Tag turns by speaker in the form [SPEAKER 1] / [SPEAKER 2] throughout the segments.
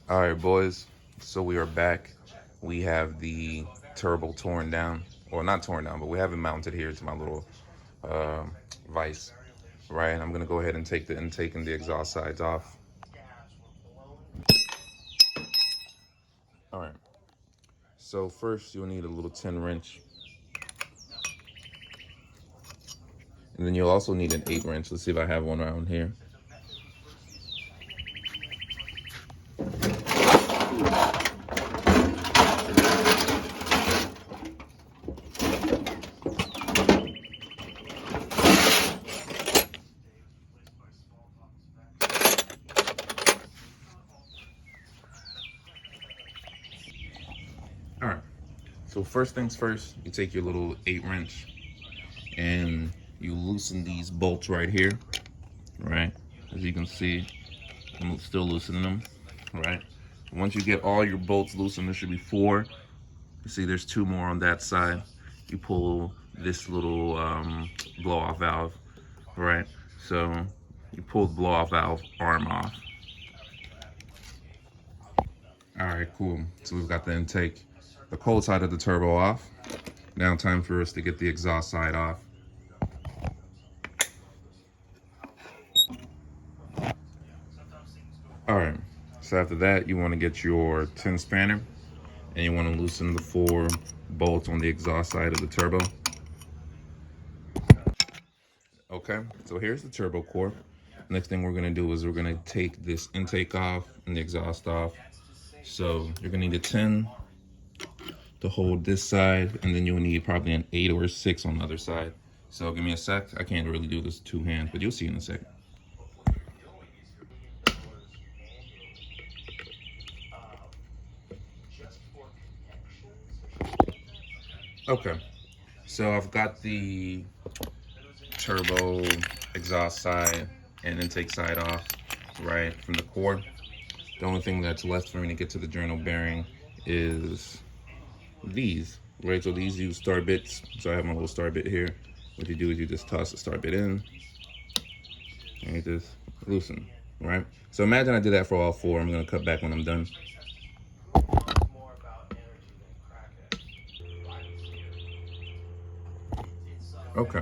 [SPEAKER 1] All right, boys. So we are back. We have the turbo torn down, or not torn down, but we have it mounted here to my little uh, vise. Right. I'm gonna go ahead and take the intake and the exhaust sides off. All right. So first, you'll need a little 10 wrench, and then you'll also need an 8 wrench. Let's see if I have one around here. All right. So first things first, you take your little 8 wrench and you loosen these bolts right here. Right. As you can see, I'm still loosening them. Right. Once you get all your bolts loosened, there should be 4. You see, there's 2 more on that side. You pull this little blow-off valve. Right. So you pull the blow-off valve arm off. All right, cool. So we've got the intake, the cold side of the turbo off. Now time for us to get the exhaust side off. All right, so after that, you want to get your 10 spanner and you want to loosen the 4 bolts on the exhaust side of the turbo. Okay, so here's the turbo core. Next thing we're gonna do is we're gonna take this intake off and the exhaust off. So you're gonna need a 10 to hold this side, and then you'll need probably an 8 or a 6 on the other side. So give me a sec. I can't really do this 2 hands, but you'll see in a second. Okay, so I've got the turbo exhaust side and intake side off, right, from the core. The only thing that's left for me to get to the journal bearing is these, right? So these use star bits. So I have my little star bit here. What you do is you just toss the star bit in and you just loosen, right? So imagine I did that for all 4. I'm gonna cut back when I'm done. Okay,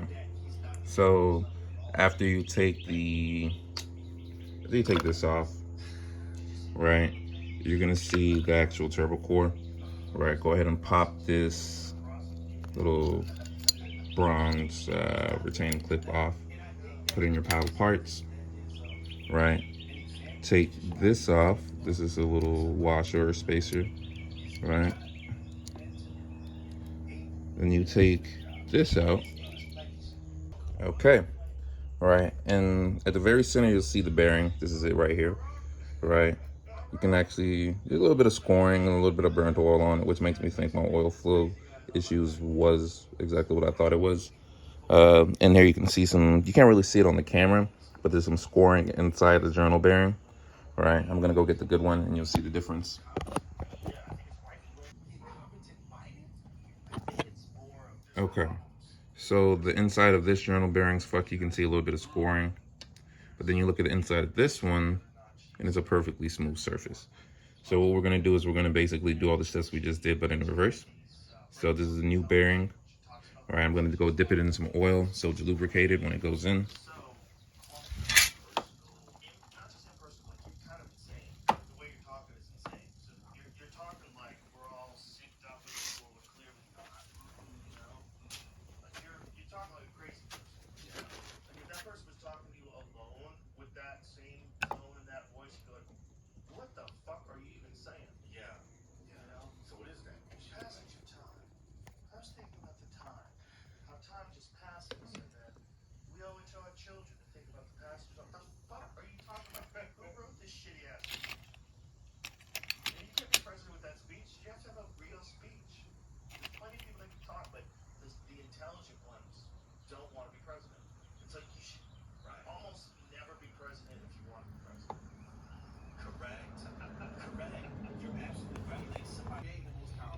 [SPEAKER 1] so after you take this off, right, you're gonna see the actual turbo core, right? Go ahead and pop this little bronze retaining clip off, put in your pile of parts, right? Take this off. This is a little washer or spacer, right? Then you take this out. Okay, all right, and at the very center you'll see the bearing. This is it right here, right? You can actually do a little bit of scoring and a little bit of burnt oil on it, which makes me think my oil flow issues was exactly what I thought it was. And here you can see some, you can't really see it on the camera, but there's some scoring inside the journal bearing. All right, I'm gonna go get the good one and you'll see the difference. Okay, so the inside of this journal bearing's fuck, you can see a little bit of scoring, but then you look at the inside of this one and it's a perfectly smooth surface. So what we're gonna do is we're gonna basically do all the steps we just did, but in reverse. So this is a new bearing. All right, I'm gonna go dip it in some oil so it's lubricated when it goes in.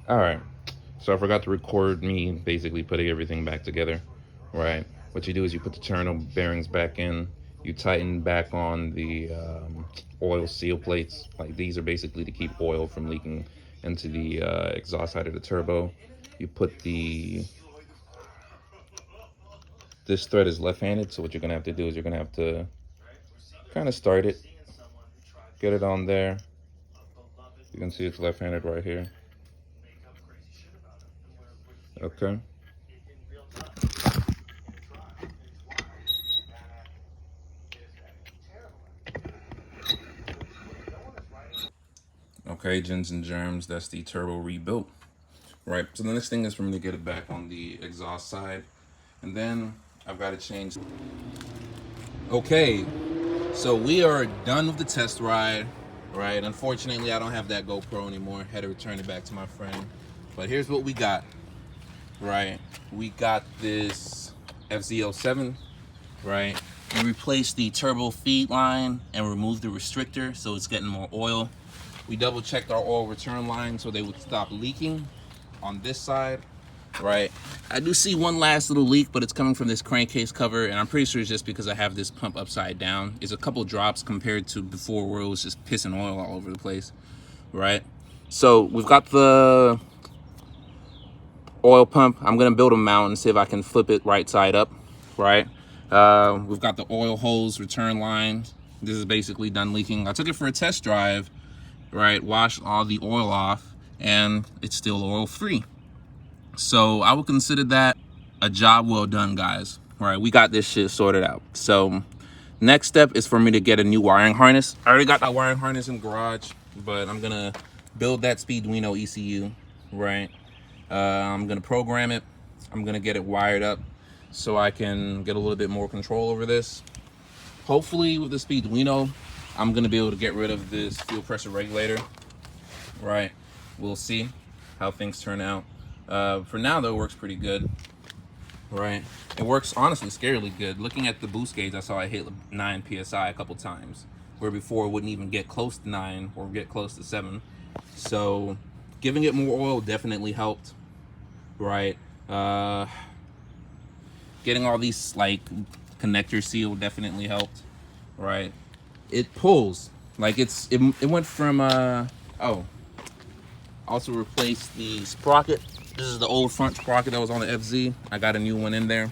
[SPEAKER 1] All right, so I forgot to record me basically putting everything back together, right? What you do is you put the turtle bearings back in, You tighten back on the oil seal plates. Like these are basically to keep oil from leaking into the exhaust side of the turbo. You put this thread is left-handed, so what you're gonna have to do is you're gonna have to kind of start it, get it on there. You can see it's left-handed right here. Okay. Okay, gens and germs, that's the turbo rebuilt. Right, so the next thing is for me to get it back on the exhaust side. And then I've got to change. Okay, so we are done with the test ride, right? Unfortunately, I don't have that GoPro anymore. Had to return it back to my friend. But here's what we got, right? We got this fz07, right? We replaced the turbo feed line and removed the restrictor, so it's getting more oil. We double checked our oil return line so they would stop leaking on this side, right? I do see one last little leak, but it's coming from this crankcase cover, and I'm pretty sure it's just because I have this pump upside down. It's a couple drops compared to before where it was just pissing oil all over the place, right? So we've got the oil pump. I'm gonna build a mount and see if I can flip it right side up, right? We've got the oil hose return line. This is basically done leaking. I took it for a test drive, right? Washed all the oil off, and it's still oil free. So I would consider that a job well done, guys. All right, we got this shit sorted out. So next step is for me to get a new wiring harness. I already got that wiring harness in the garage, but I'm gonna build that Speeduino ECU, right? I'm gonna program it. I'm gonna get it wired up so I can get a little bit more control over this. Hopefully with the Speeduino, I'm gonna be able to get rid of this fuel pressure regulator, right? We'll see how things turn out. For now though, it works pretty good, right? It works honestly scarily good. Looking at the boost gauge, I saw I hit 9 PSI a couple times, where before it wouldn't even get close to 9 or get close to 7. So giving it more oil definitely helped, right? Getting all these like connectors sealed definitely helped, right? It pulls like it went from oh, also replaced the sprocket. This is the old front sprocket that was on the FZ. I got a new one in there,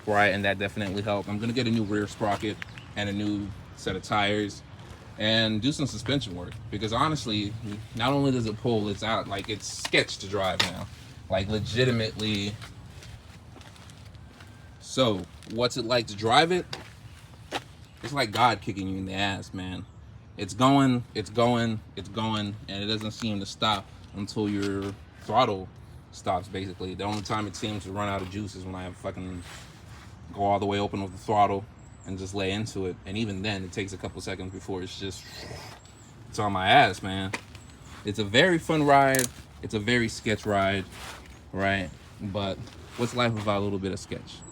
[SPEAKER 1] right? And that definitely helped. I'm gonna get a new rear sprocket and a new set of tires and do some suspension work, because honestly, not only does it pull, it's out, like it's sketch to drive now, like legitimately. So what's it like to drive it? It's like God kicking you in the ass, man. It's going, it's going, it's going, and it doesn't seem to stop until your throttle stops, basically. The only time it seems to run out of juice is when I fucking go all the way open with the throttle and just lay into it. And even then, it takes a couple seconds before it's on my ass, man. It's a very fun ride. It's a very sketch ride, right? But what's life without a little bit of sketch?